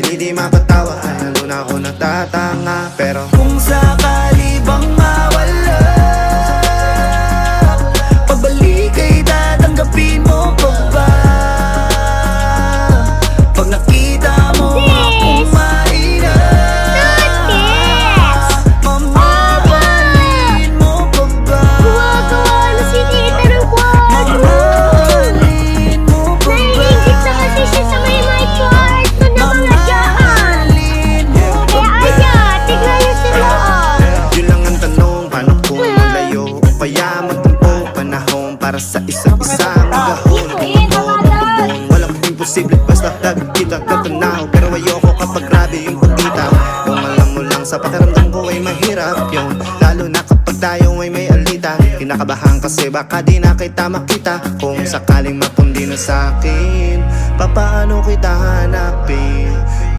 hindi mapatawa ay lalo na ako natatanga. Pero kung sakali bang mawala, pabalik ay tatanggapin mo pa ba? Pag nakita mo akong mahirap, mamahalin mo pa ba? Gawa-gawa na si Tita ng kwarto. Mamahalin mo pa ba? Naiingit na kasi siya sa may kwarto na mga dyan. Mamahalin mo pa Kaya ba? aya, tignan niyo si Noah. yun lang ang tanong, paano kung maglayo o kaya magtampo? Panahon para sa isa't isa, magahon, magpapon. Walang imposible basta nagkita katanaw. Pero ayoko kapag grabe yung pagkitaw. Kung alam mo lang sa pakiramdam ko ay mahirap yun, lalo na kapag tayo ay may alita. Kinakabahan kasi baka di na kita makita. Kung sakaling mapundi na sa'kin, papaano kita hanapin?